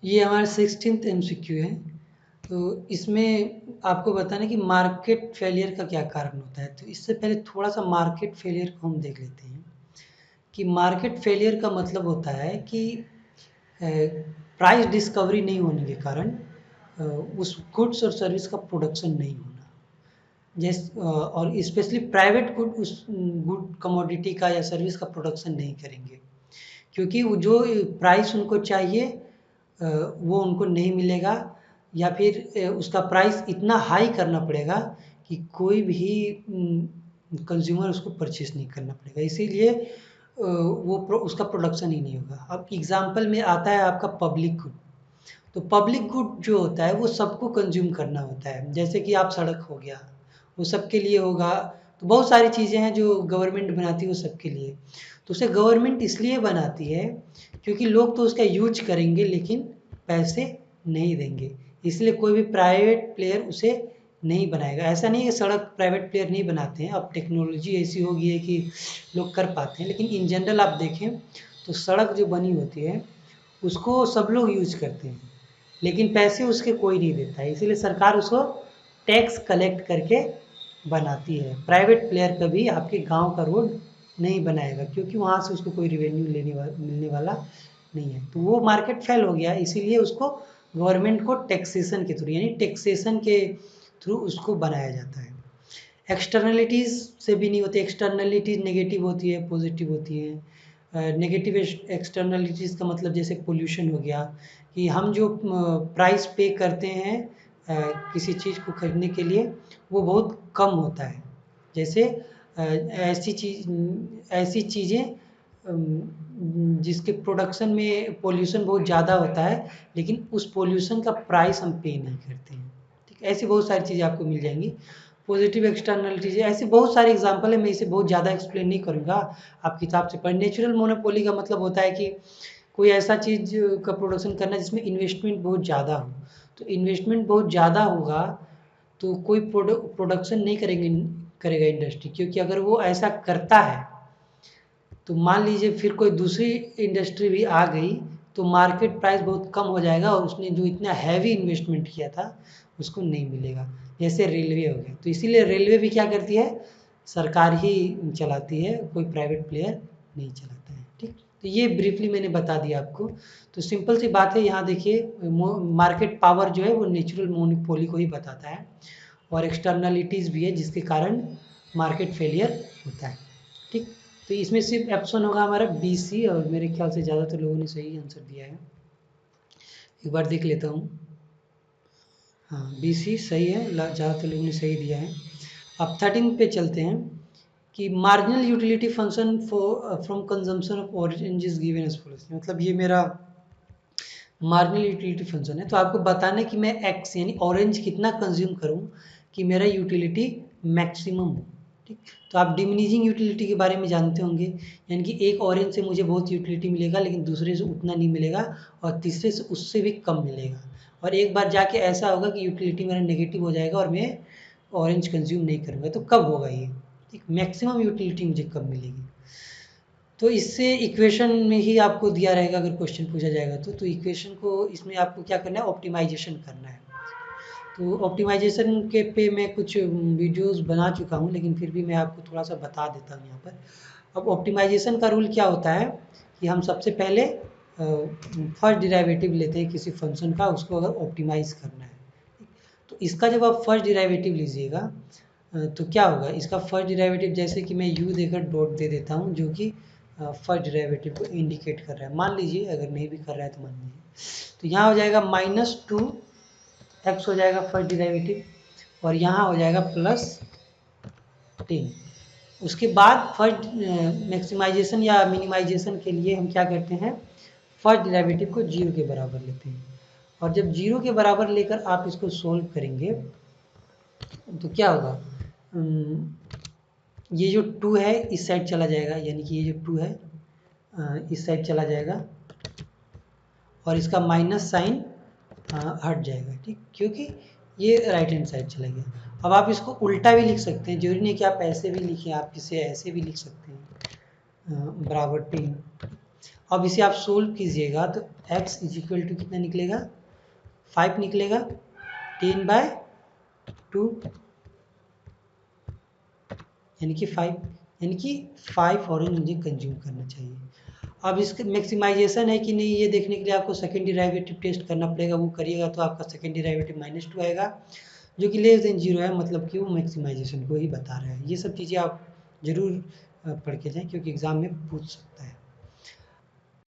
ये हमारा 16th MCQ है। तो इसमें आपको बताना कि मार्केट फेलियर का क्या कारण होता है। तो इससे पहले थोड़ा सा मार्केट फेलियर को हम देख लेते हैं कि मार्केट फेलियर का मतलब होता है कि प्राइस डिस्कवरी नहीं होने के कारण उस गुड्स और सर्विस का प्रोडक्शन नहीं होना। और स्पेशली प्राइवेट गुड उस गुड कमोडिटी का या सर्विस का प्रोडक्शन नहीं करेंगे, क्योंकि वो जो प्राइस उनको चाहिए वो उनको नहीं मिलेगा, या फिर उसका प्राइस इतना हाई करना पड़ेगा कि कोई भी कंज्यूमर उसको परचेस नहीं करना पड़ेगा। इसीलिए उसका प्रोडक्शन ही नहीं होगा। अब एग्जांपल में आता है आपका पब्लिक गुड। तो पब्लिक गुड जो होता है वो सबको कंज्यूम करना होता है। जैसे कि आप सड़क हो गया, वो सबके लिए होगा। तो बहुत सारी चीज़ें हैं जो गवर्नमेंट बनाती है वो सबके लिए। तो उसे गवर्नमेंट इसलिए बनाती है क्योंकि लोग तो उसका यूज करेंगे लेकिन पैसे नहीं देंगे। इसलिए कोई भी प्राइवेट प्लेयर उसे नहीं बनाएगा। ऐसा नहीं है कि सड़क प्राइवेट प्लेयर नहीं बनाते हैं, अब टेक्नोलॉजी ऐसी हो गई है कि लोग कर पाते हैं, लेकिन इन जनरल आप देखें तो सड़क जो बनी होती है उसको सब लोग यूज करते हैं, लेकिन पैसे उसके कोई नहीं देता है। इसीलिए सरकार उसको टैक्स कलेक्ट करके बनाती है। प्राइवेट प्लेयर कभी आपके गांव का रोड नहीं बनाएगा क्योंकि वहाँ से उसको कोई रिवेन्यू मिलने वाला नहीं है। तो वो मार्केट फेल हो गया, इसीलिए उसको गवर्नमेंट को टैक्सेशन के थ्रू, यानी टैक्सेशन के थ्रू उसको बनाया जाता है। एक्सटर्नलिटीज़ से भी नहीं होती। एक्सटर्नलिटीज़ नेगेटिव होती है, पॉजिटिव होती है। नेगेटिव एक्सटर्नलिटीज़ का मतलब जैसे पोल्यूशन हो गया, कि हम जो प्राइस पे करते हैं किसी चीज़ को खरीदने के लिए वो बहुत कम होता है। जैसे ऐसी चीज़ें जिसके प्रोडक्शन में पोल्यूशन बहुत ज़्यादा होता है लेकिन उस पोल्यूशन का प्राइस हम पे नहीं करते हैं। ठीक है, ऐसी बहुत सारी चीज़ें आपको मिल जाएंगी। पॉजिटिव एक्सटर्नलिटीज ऐसे बहुत सारे एग्जांपल है, मैं इसे बहुत ज़्यादा एक्सप्लेन नहीं करूँगा, आप किताब से पढ़। नेचुरल मोनोपोली का मतलब होता है कि कोई ऐसा चीज़ का प्रोडक्शन करना जिसमें इन्वेस्टमेंट बहुत ज़्यादा हो। तो इन्वेस्टमेंट बहुत ज़्यादा होगा तो कोई प्रोडक्शन नहीं करेगा इंडस्ट्री, क्योंकि अगर वो ऐसा करता है तो मान लीजिए फिर कोई दूसरी इंडस्ट्री भी आ गई तो मार्केट प्राइस बहुत कम हो जाएगा और उसने जो इतना हैवी इन्वेस्टमेंट किया था उसको नहीं मिलेगा। जैसे रेलवे हो गया, तो इसीलिए रेलवे भी क्या करती है, सरकार ही चलाती है, कोई प्राइवेट प्लेयर नहीं चलाता है। ठीक, तो ये ब्रीफली मैंने बता दिया आपको। तो सिंपल सी बात है, यहाँ देखिए मार्केट पावर जो है वो नेचुरल मोनोपोली को ही बताता है, और एक्सटर्नलिटीज़ भी है जिसके कारण मार्केट फेलियर होता है। ठीक, तो इसमें सिर्फ ऑप्शन होगा हमारा बी सी, और मेरे ख्याल से ज़्यादातर लोगों ने सही आंसर दिया है। एक बार देख लेता हूँ। हाँ, बी सी सही है, ज़्यादातर लोगों ने सही दिया है। अब 13 पे चलते हैं कि marginal utility function for from consumption of orange is given as follows. मतलब ये मेरा मार्जिनल यूटिलिटी फंक्शन है। तो आपको बताना है कि मैं एक्स यानी ऑरेंज कितना कंज्यूम करूं कि मेरा यूटिलिटी मैक्सिमम हो। ठीक, तो आप डिमिनिशिंग यूटिलिटी के बारे में जानते होंगे, यानी कि एक ऑरेंज से मुझे बहुत यूटिलिटी मिलेगा लेकिन दूसरे से उतना नहीं मिलेगा और तीसरे से उससे भी कम मिलेगा, और एक बार जाके ऐसा होगा कि यूटिलिटी मेरा नेगेटिव हो जाएगा और मैं ऑरेंज कंज्यूम नहीं करूँगा। तो कब होगा ये? ठीक, मैक्सिमम यूटिलिटी मुझे कब मिलेगी? तो इससे इक्वेशन में ही आपको दिया रहेगा अगर क्वेश्चन पूछा जाएगा तो इक्वेशन को इसमें आपको क्या करना है, ऑप्टिमाइजेशन करना है। तो ऑप्टिमाइजेशन के पे मैं कुछ वीडियोस बना चुका हूँ, लेकिन फिर भी मैं आपको थोड़ा सा बता देता हूँ यहाँ पर। अब ऑप्टिमाइजेशन का रूल क्या होता है कि हम सबसे पहले फर्स्ट डिराइवेटिव लेते हैं किसी फंक्शन का, उसको अगर ऑप्टिमाइज करना है। तो इसका जब आप फर्स्ट डिराइवेटिव लीजिएगा तो क्या होगा, इसका फर्स्ट डिराइवेटिव जैसे कि मैं u देकर डॉट दे देता हूँ जो कि फर्स्ट डिराइवेटिव को इंडिकेट कर रहा है। मान लीजिए अगर नहीं भी कर रहा है तो मान लीजिए, तो यहाँ हो जाएगा -2x हो जाएगा फर्स्ट डिराइवेटिव, और यहाँ हो जाएगा +10। उसके बाद फर्स्ट मैक्सिमाइजेशन या मिनिमाइजेशन के लिए हम क्या करते हैं, फर्स्ट डिराइवेटिव को 0 के बराबर लेते हैं, और जब 0 के बराबर लेकर आप इसको सोल्व करेंगे तो क्या होगा, ये जो 2 है इस साइड चला जाएगा, यानी कि ये जो 2 है इस साइड चला जाएगा और इसका माइनस साइन हट जाएगा। ठीक, क्योंकि ये राइट हैंड साइड चला गया। अब आप इसको उल्टा भी लिख सकते हैं, जरूरी नहीं कि आप ऐसे भी लिखें, आप इसे ऐसे भी लिख सकते हैं बराबर 10। अब इसे आप सोल्व कीजिएगा तो x इज इक्वल टू कितना निकलेगा, 5 निकलेगा, 10/2 यानी कि 5, यानी कि 5 ऑरेंज मुझे कंज्यूम करना चाहिए। अब इसका मैक्सिमाइजेशन है कि नहीं ये देखने के लिए आपको सेकेंड डिराइवेटिव टेस्ट करना पड़ेगा, वो करिएगा तो आपका सेकेंड डिराइवेटिव -2 आएगा, जो कि लेस देन 0 है, मतलब कि वो मैक्सिमाइजेशन को ही बता रहा है। ये सब चीज़ें आप जरूर पढ़ के जाएँ, क्योंकि एग्ज़ाम में पूछ सकता है।